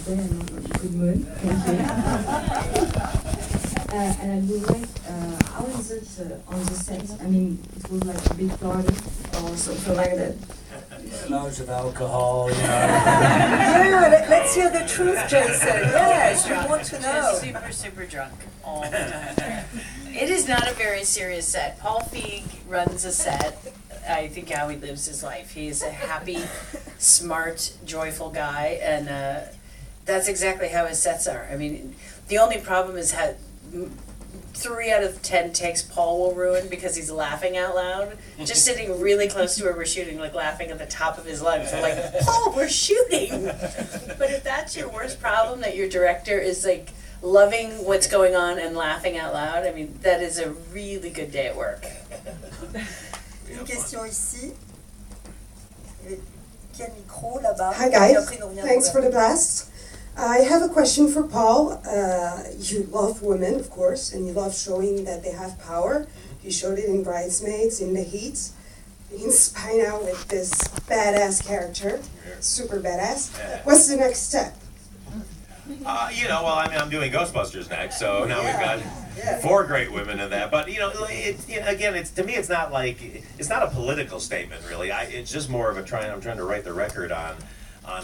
birthday and on a good mood. Thank you. And I would like, how is it on the set? I mean, it was like a big party or something like that. Loads of alcohol, you know. Yeah, let's hear the truth, Jason. Yes, we want to know. Just super drunk all the time. It is not a very serious set. Paul Feig runs a set. I think how he lives his life. He's a happy, smart, joyful guy, and that's exactly how his sets are. I mean, the only problem is how 3 out of 10 takes Paul will ruin because he's laughing out loud. Just sitting really close to where we're shooting, like laughing at the top of his lungs. I'm like, Paul, we're shooting! But if that's your worst problem, that your director is like loving what's going on and laughing out loud, I mean, that is a really good day at work. Une question ici. Quel micro là-bas? Hi guys, thanks for the blast. I have a question for Paul. You love women, of course, and you love showing that they have power. You showed it in Bridesmaids, in The Heat. In Spy Now with this badass character, super badass. What's the next step? I'm doing Ghostbusters next, so now we've got 4 great women in that. But to me, it's not a political statement really. It's just more of I'm trying to write the record on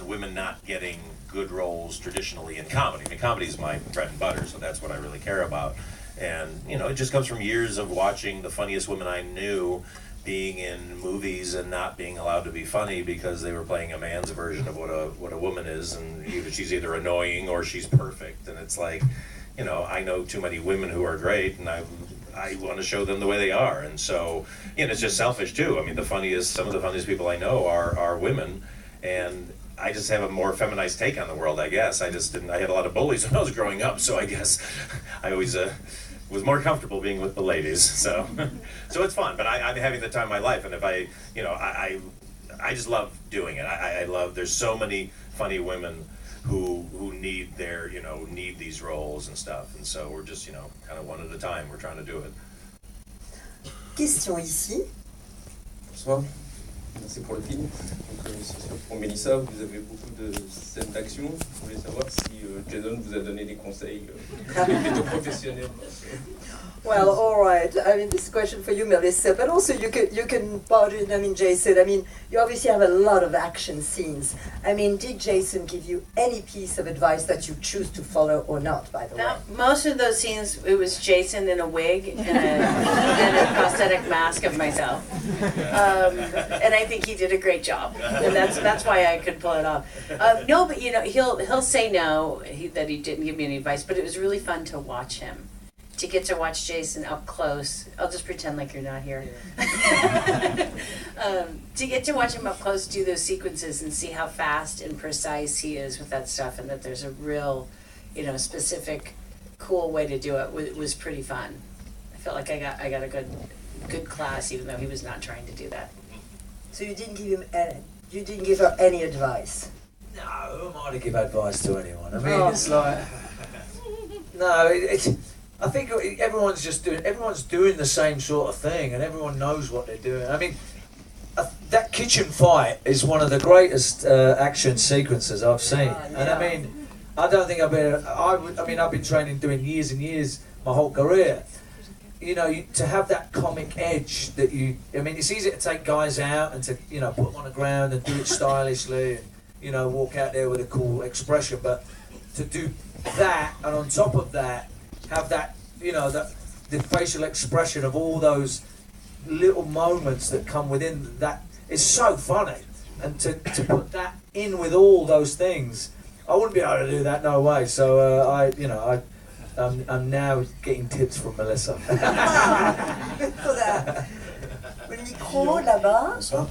women not getting good roles traditionally in comedy. I mean, comedy is my bread and butter, so that's what I really care about. And it just comes from years of watching the funniest women I knew being in movies and not being allowed to be funny because they were playing a man's version of what a woman is, and she's either annoying or she's perfect. And it's like, I know too many women who are great, and I want to show them the way they are. And so, it's just selfish too. I mean, some of the funniest people I know are women, and I just have a more feminized take on the world, I guess. I had a lot of bullies when I was growing up, so I guess I always was more comfortable being with the ladies, so it's fun. But I'm having the time of my life, and if I just love doing it. I love. There's so many funny women who need need these roles and stuff, and so we're just kind of one at a time. We're trying to do it. Question ici. Bonsoir. Merci pour le film. Donc, pour Mélissa, vous avez beaucoup de scènes d'action. Je voulais savoir si Jason vous a donné des conseils plutôt professionnels. Well, all right. I mean, this is a question for you, Melissa, but also you can pardon. I mean, Jason. I mean, you obviously have a lot of action scenes. I mean, did Jason give you any piece of advice that you choose to follow or not? By the way, most of those scenes, it was Jason in a wig and a prosthetic mask of myself, and I think he did a great job, and that's why I could pull it off. No, but he'll say no, that he didn't give me any advice, but it was really fun to watch him. To get to watch Jason up close, I'll just pretend like you're not here. To get to watch him up close do those sequences and see how fast and precise he is with that stuff, and that there's a real, specific, cool way to do it was pretty fun. I felt like I got a good class, even though he was not trying to do that. So you didn't give her any advice? No, who am I to give advice to anyone? I mean, it's like, no, I think everyone's doing the same sort of thing, and everyone knows what they're doing. I mean, that kitchen fight is one of the greatest action sequences I've seen, and I mean, I don't think I've been training, doing years and years, my whole career. To have that comic edge that it's easy to take guys out and to put them on the ground and do it stylishly and walk out there with a cool expression, but to do that and on top of that have that the facial expression of all those little moments that come within that is so funny, and to put that in with all those things, I wouldn't be able to do that, no way. So I'm now getting tips from Melissa. Good for that. Le micro là-bas. Bonsoir.